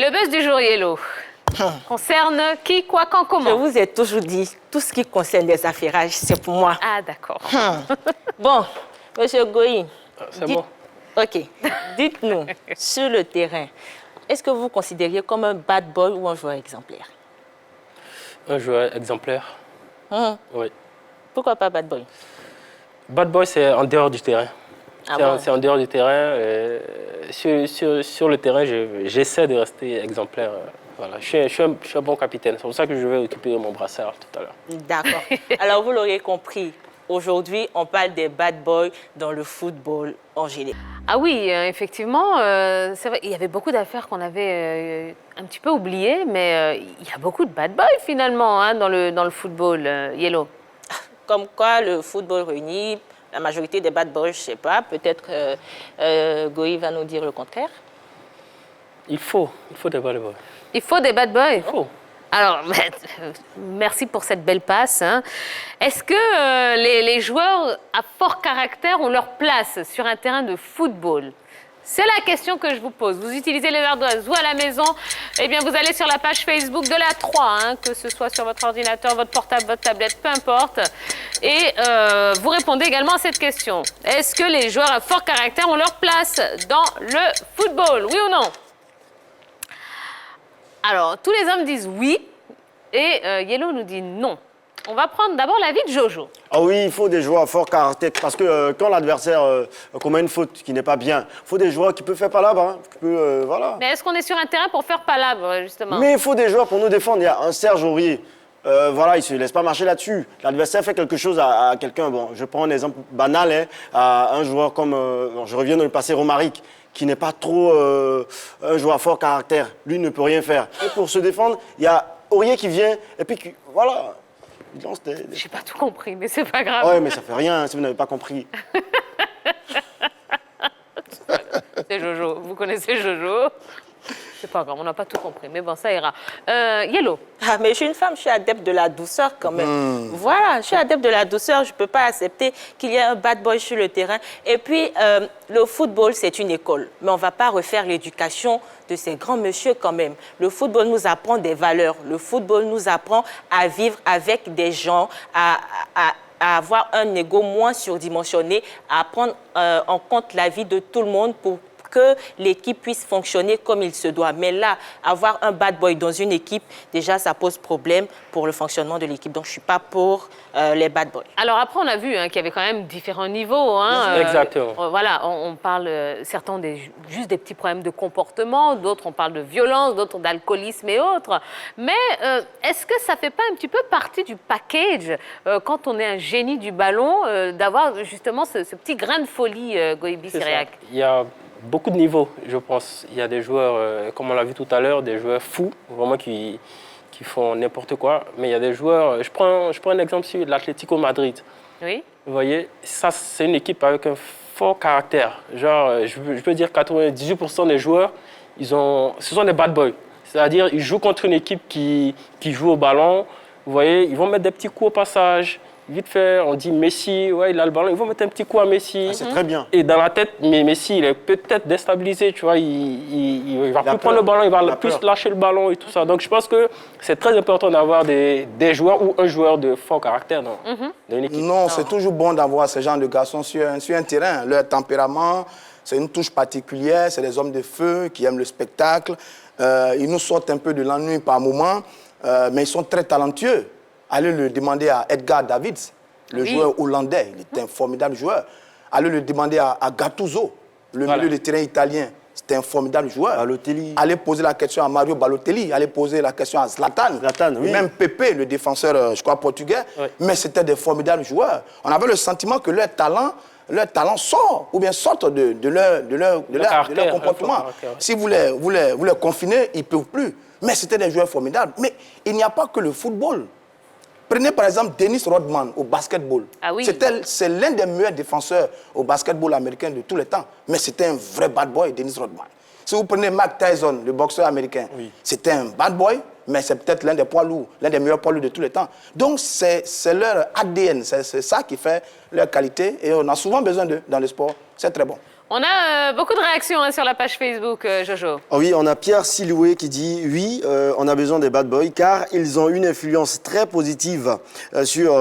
Le buzz du jour, Yellow, concerne qui, quoi, quand, comment? Je vous ai toujours dit, tout ce qui concerne les affairages, c'est pour moi. Ah, d'accord. Bon, monsieur Goï. C'est bon. OK. Dites-nous, sur le terrain, est-ce que vous vous considériez comme un bad boy ou un joueur exemplaire? Un joueur exemplaire. Oui. Pourquoi pas bad boy? Bad boy, c'est en dehors du terrain. Ah bon? C'est en dehors du terrain. Sur le terrain, j'essaie de rester exemplaire. Voilà. Je suis un bon capitaine. C'est pour ça que je vais récupérer mon brassard tout à l'heure. D'accord. Alors, vous l'aurez compris, aujourd'hui, on parle des bad boys dans le football en général. Ah oui, effectivement, c'est vrai, il y avait beaucoup d'affaires qu'on avait un petit peu oubliées, mais il y a beaucoup de bad boys finalement hein, dans le football, Yellow. Comme quoi, le football réunit la majorité des bad boys, je ne sais pas. Peut-être Goï va nous dire le contraire. Il faut des bad boys. Il faut des bad boys? Il faut. Alors, merci pour cette belle passe. Hein. Est-ce que les joueurs à fort caractère ont leur place sur un terrain de football? C'est la question que je vous pose. Vous utilisez les ardoises ou à la maison, eh bien vous allez sur la page Facebook de la 3, hein, que ce soit sur votre ordinateur, votre portable, votre tablette, peu importe. Et vous répondez également à cette question. Est-ce que les joueurs à fort caractère ont leur place dans le football? Oui ou non? Alors, tous les hommes disent oui et Yellow nous dit non. On va prendre d'abord l'avis de Jojo. Ah oui, il faut des joueurs à fort caractère parce que quand l'adversaire commet une faute qui n'est pas bien, il faut des joueurs qui peuvent faire palabre, hein, voilà. Mais est-ce qu'on est sur un terrain pour faire palabre, justement? Mais il faut des joueurs pour nous défendre. Il y a un Serge Aurier. Voilà, il ne se laisse pas marcher là-dessus. L'adversaire fait quelque chose à quelqu'un. Bon, je prends un exemple banal, hein, à un joueur comme, je reviens dans le passé, Romaric, qui n'est pas trop un joueur à fort caractère. Lui ne peut rien faire. Et pour se défendre, il y a Aurier qui vient, et puis voilà. J'ai pas tout compris, mais c'est pas grave. Ouais, mais ça fait rien si vous n'avez pas compris. C'est Jojo. Vous connaissez Jojo? C'est pas grave, on n'a pas tout compris, mais bon, ça ira. Yellow. Ah, mais je suis une femme, je suis adepte de la douceur quand même. Voilà, je suis adepte de la douceur, je ne peux pas accepter qu'il y ait un bad boy sur le terrain. Et puis, le football, c'est une école, mais on ne va pas refaire l'éducation de ces grands messieurs quand même. Le football nous apprend des valeurs, le football nous apprend à vivre avec des gens, à avoir un ego moins surdimensionné, à prendre en compte la vie de tout le monde pour que l'équipe puisse fonctionner comme il se doit. Mais là, avoir un bad boy dans une équipe, déjà, ça pose problème pour le fonctionnement de l'équipe. Donc, je ne suis pas pour les bad boys. Alors après, on a vu hein, qu'il y avait quand même différents niveaux. Hein, exactement. Voilà, on parle, certains ont juste des petits problèmes de comportement, d'autres on parle de violence, d'autres d'alcoolisme et autres. Mais est-ce que ça ne fait pas un petit peu partie du package, quand on est un génie du ballon, d'avoir justement ce petit grain de folie, Goïbi Syriac? Il y a beaucoup de niveaux, je pense. Il y a des joueurs, comme on l'a vu tout à l'heure, des joueurs fous, vraiment qui font n'importe quoi. Mais il y a des joueurs, je prends un exemple sur l'Atlético Madrid. Oui. Vous voyez, ça, c'est une équipe avec un fort caractère. Genre, je peux dire 98% des joueurs, ce sont des bad boys. C'est-à-dire, ils jouent contre une équipe qui joue au ballon. Vous voyez, ils vont mettre des petits coups au passage. Vite fait, on dit Messi, ouais, il a le ballon, ils vont mettre un petit coup à Messi. Ah, c'est très bien. Et dans la tête, mais Messi, il est peut-être déstabilisé, tu vois, il va plus prendre le ballon, il va plus lâcher le ballon et tout ça. Donc je pense que c'est très important d'avoir des joueurs ou un joueur de fort caractère dans une équipe. Non, c'est toujours bon d'avoir ce genre de garçons sur un terrain. Leur tempérament, c'est une touche particulière, c'est des hommes de feu qui aiment le spectacle. Ils nous sortent un peu de l'ennui par moments, mais ils sont très talentueux. Allez le demander à Edgar Davids, le joueur hollandais. Il est un formidable joueur. Allez le demander à Gattuso, le milieu de terrain italien. C'est un formidable joueur. Balotelli. Allez poser la question à Mario Balotelli. Allez poser la question à Zlatan. Oui. Même Pepe, le défenseur, je crois, portugais. Oui. Mais c'était des formidables joueurs. On avait le sentiment que leur talent sort, ou bien sortent de leur comportement. Si vous les confinez, ils ne peuvent plus. Mais c'était des joueurs formidables. Mais il n'y a pas que le football. Prenez par exemple Dennis Rodman au basketball. Ah oui. C'est l'un des meilleurs défenseurs au basketball américain de tous les temps. Mais c'était un vrai bad boy, Dennis Rodman. Si vous prenez Mike Tyson, le boxeur américain, c'était un bad boy, mais c'est peut-être l'un des poids lourds, l'un des meilleurs poids lourds de tous les temps. Donc c'est leur ADN, c'est ça qui fait leur qualité. Et on a souvent besoin d'eux dans le sport. C'est très bon. On a beaucoup de réactions hein, sur la page Facebook, Jojo. Ah oui, on a Pierre Siloué qui dit « Oui, on a besoin des bad boys car ils ont une influence très positive sur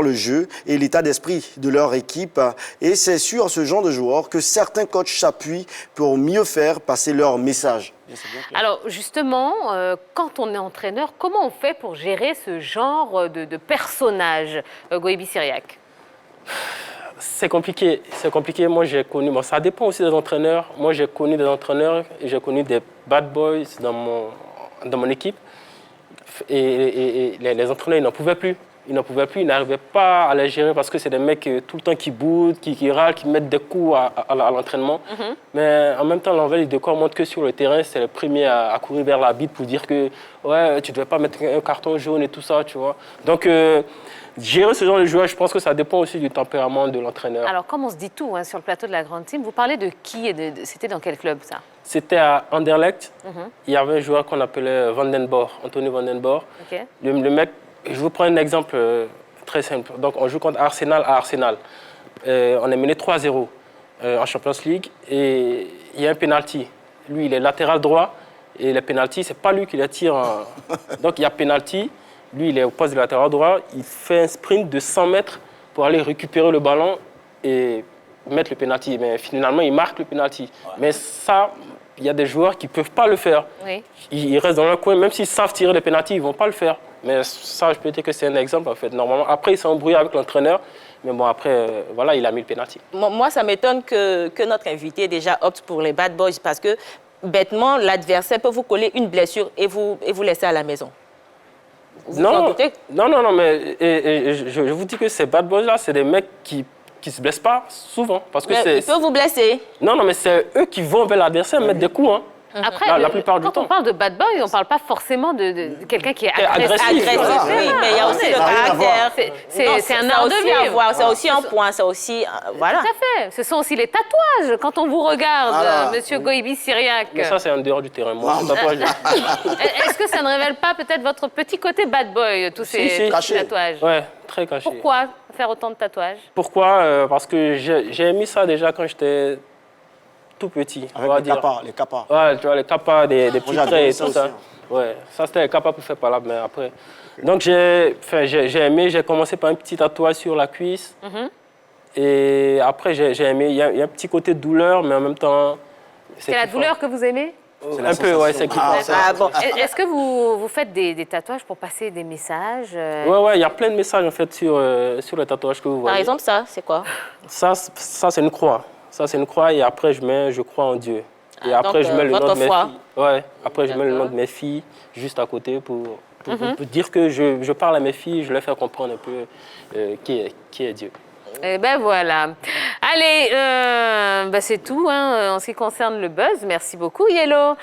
le jeu et l'état d'esprit de leur équipe. Et c'est sur ce genre de joueurs que certains coachs s'appuient pour mieux faire passer leur message. » Alors justement, quand on est entraîneur, comment on fait pour gérer ce genre de personnage, Goïbi Syriac? C'est compliqué, c'est compliqué. Moi, j'ai connu, bon, ça dépend aussi des entraîneurs. Moi, j'ai connu des entraîneurs et j'ai connu des bad boys dans mon équipe. Et les entraîneurs, ils n'en pouvaient plus. Ils n'en pouvaient plus, ils n'arrivaient pas à les gérer parce que c'est des mecs tout le temps qui boudent, qui râlent, qui mettent des coups à l'entraînement. Mais en même temps, l'envers du décor montre que sur le terrain, c'est le premier à courir vers la bite pour dire que ouais, tu ne devais pas mettre un carton jaune et tout ça, tu vois. Donc, gérer ce genre de joueur, je pense que ça dépend aussi du tempérament de l'entraîneur. Alors, comme on se dit tout hein, sur le plateau de la Grande Team, vous parlez de qui et c'était dans quel club ça? C'était à Anderlecht. Il y avait un joueur qu'on appelait Vandenborg, Anthony Vandenborg. Ok. Le mec, je vous prends un exemple très simple. Donc, on joue contre Arsenal à Arsenal. On est mené 3-0 en Champions League et il y a un penalty. Lui, il est latéral droit et le penalty, c'est pas lui qui le tire. Donc, il y a penalty. Lui, il est au poste de latéral droit. Il fait un sprint de 100 mètres pour aller récupérer le ballon et mettre le penalty. Mais finalement, il marque le penalty. Ouais. Mais ça, il y a des joueurs qui ne peuvent pas le faire. Oui. Ils restent dans leur coin. Même s'ils savent tirer le penalty, ils ne vont pas le faire. Mais ça, je peux dire que c'est un exemple, en fait. Normalement, après, il s'est embrouillé avec l'entraîneur. Mais bon, après, voilà, il a mis le penalty. Moi, ça m'étonne que notre invité déjà opte pour les bad boys parce que, bêtement, l'adversaire peut vous coller une blessure et vous laisser à la maison. Non, mais je vous dis que ces bad boys-là, c'est des mecs qui ne se blessent pas souvent. Parce que ils peuvent vous blesser. Non, mais c'est eux qui vont vers l'adversaire mettre des coups. Hein. Après, la plupart du temps. Quand on parle de bad boy, on ne parle pas forcément de quelqu'un qui est agressif. Oui, mais il y a aussi le caractère. C'est un art de vivre. C'est aussi un point, c'est aussi... Voilà. Tout à fait. Ce sont aussi les tatouages. Quand on vous regarde, Monsieur Goïbi Syriac. Mais ça, c'est en dehors du terrain. Moi, est-ce que ça ne révèle pas peut-être votre petit côté bad boy, tous ces tatouages? Oui, très caché. Pourquoi faire autant de tatouages? Pourquoi? Parce que j'ai mis ça déjà quand j'étais tout petit. Avec les kappas. Ouais, tu vois, les kappas, des petits traits et tout ça. Ouais, ça c'était les kappas pour faire par là, mais après. Donc j'ai aimé, j'ai commencé par un petit tatouage sur la cuisse. Et après j'ai aimé, il y a un petit côté douleur, mais en même temps. C'est la douleur que vous aimez? Un peu, ouais, c'est kiffant. Bon. Est-ce que vous faites des tatouages pour passer des messages? Ouais, il y a plein de messages en fait sur les tatouages que vous voyez. Par exemple, ça, c'est quoi? Ça c'est une croix. Ça, c'est une croix et après, je crois en Dieu. Et après, je mets le nom de mes filles. Ouais, après, je mets le nom de mes filles juste à côté pour dire que je parle à mes filles, je leur fais comprendre un peu qui est Dieu. Et ben voilà. Allez, c'est tout hein, en ce qui concerne le buzz. Merci beaucoup, Yellow.